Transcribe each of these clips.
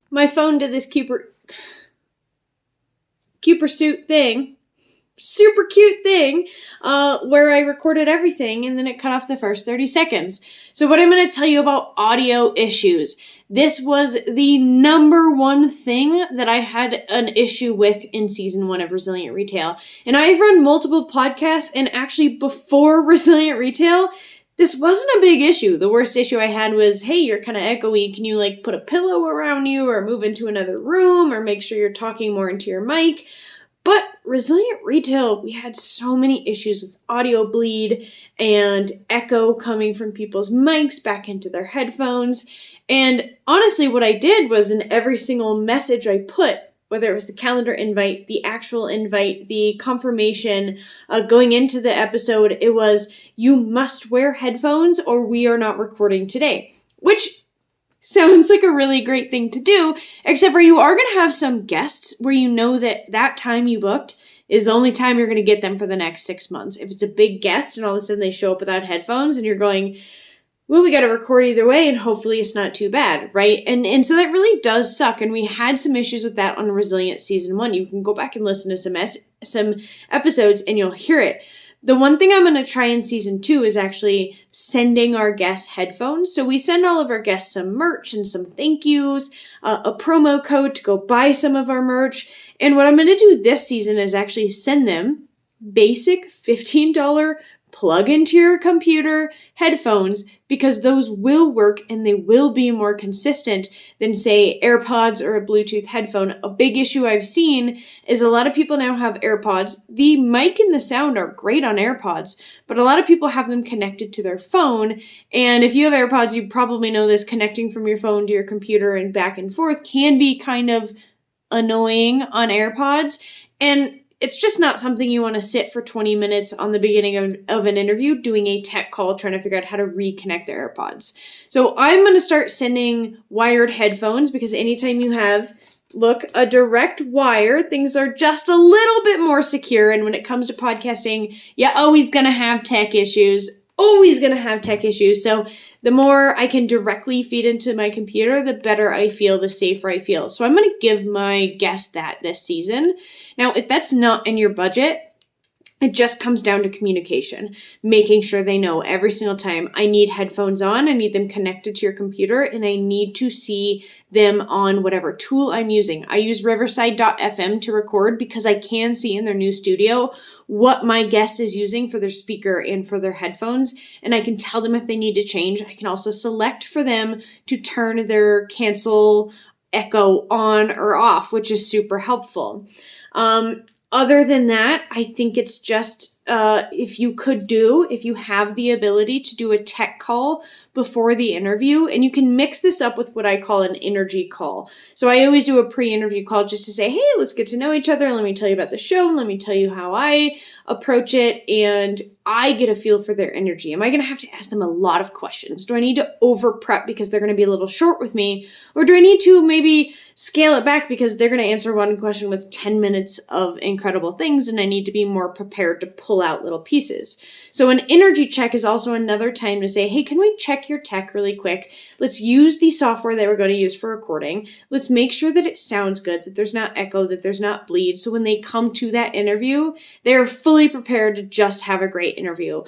my phone did this Cupersuit thing, super cute thing, where I recorded everything and then it cut off the first 30 seconds. So what I'm going to tell you about audio issues. This was the number one thing that I had an issue with in season 1 of Resilient Retail. And I've run multiple podcasts, and actually before Resilient Retail, this wasn't a big issue. The worst issue I had was, hey, you're kind of echoey. Can you put a pillow around you or move into another room or make sure you're talking more into your mic? But Resilient Retail, we had so many issues with audio bleed and echo coming from people's mics back into their headphones. And honestly, what I did was in every single message I put, whether it was the calendar invite, the actual invite, the confirmation going into the episode, it was, you must wear headphones or we are not recording today, which sounds like a really great thing to do, except for you are going to have some guests where you know that time you booked is the only time you're going to get them for the next 6 months. If it's a big guest and all of a sudden they show up without headphones and you're going, well, we got to record either way and hopefully it's not too bad, right? And so that really does suck. And we had some issues with that on Resilient Season 1. You can go back and listen to some episodes and you'll hear it. The one thing I'm going to try in Season 2 is actually sending our guests headphones. So we send all of our guests some merch and some thank yous, a promo code to go buy some of our merch. And what I'm going to do this season is actually send them basic $15 plug into your computer headphones, because those will work and they will be more consistent than, say, AirPods or a Bluetooth headphone. A big issue I've seen is a lot of people now have AirPods. The mic and the sound are great on AirPods, but a lot of people have them connected to their phone. And if you have AirPods, you probably know this, connecting from your phone to your computer and back and forth can be kind of annoying on AirPods. And it's just not something you want to sit for 20 minutes on the beginning of an interview doing a tech call trying to figure out how to reconnect the AirPods. So I'm going to start sending wired headphones, because anytime you have, a direct wire, things are just a little bit more secure. And when it comes to podcasting, you're always going to have tech issues. So the more I can directly feed into my computer, the better I feel, the safer I feel. So I'm going to give my guest that this season. Now, if that's not in your budget, it just comes down to communication, making sure they know every single time, I need headphones on, I need them connected to your computer, and I need to see them on whatever tool I'm using. I use Riverside.fm to record because I can see in their new studio what my guest is using for their speaker and for their headphones, and I can tell them if they need to change. I can also select for them to turn their cancel echo on or off, which is super helpful. Other than that, I think it's just, if you have the ability to do a tech call before the interview, and you can mix this up with what I call an energy call. So I always do a pre-interview call just to say, hey, let's get to know each other. Let me tell you about the show. Let me tell you how I approach it. And I get a feel for their energy. Am I going to have to ask them a lot of questions? Do I need to over prep because they're going to be a little short with me? Or do I need to maybe scale it back because they're going to answer one question with 10 minutes of incredible things and I need to be more prepared to pull out little pieces? So an energy check is also another time to say, hey, can we check your tech really quick? Let's use the software that we're going to use for recording. Let's make sure that it sounds good, that there's not echo, that there's not bleed. So when they come to that interview, they're fully prepared to just have a great interview.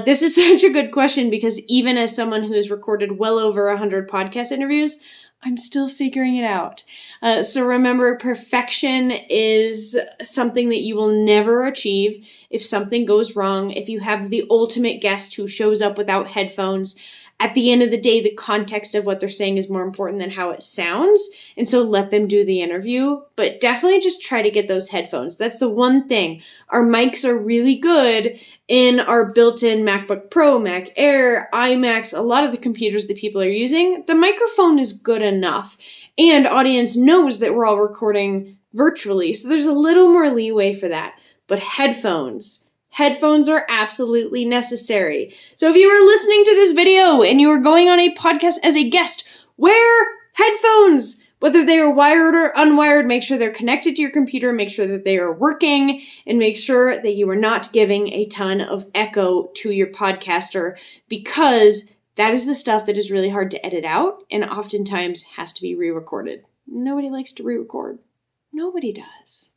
This is such a good question because even as someone who has recorded well over 100 podcast interviews, I'm still figuring it out. So remember, perfection is something that you will never achieve if something goes wrong. If you have the ultimate guest who shows up without headphones, at the end of the day, the context of what they're saying is more important than how it sounds. And so let them do the interview, but definitely just try to get those headphones. That's the one thing. Our mics are really good in our built-in MacBook Pro, Mac Air, iMacs, a lot of the computers that people are using. The microphone is good enough. And audience knows that we're all recording virtually. So there's a little more leeway for that. But headphones are absolutely necessary. So if you are listening to this video and you are going on a podcast as a guest, wear headphones. Whether they are wired or unwired, make sure they're connected to your computer, make sure that they are working, and make sure that you are not giving a ton of echo to your podcaster, because That is the stuff that is really hard to edit out and oftentimes has to be re-recorded. Nobody likes to re-record. Nobody does.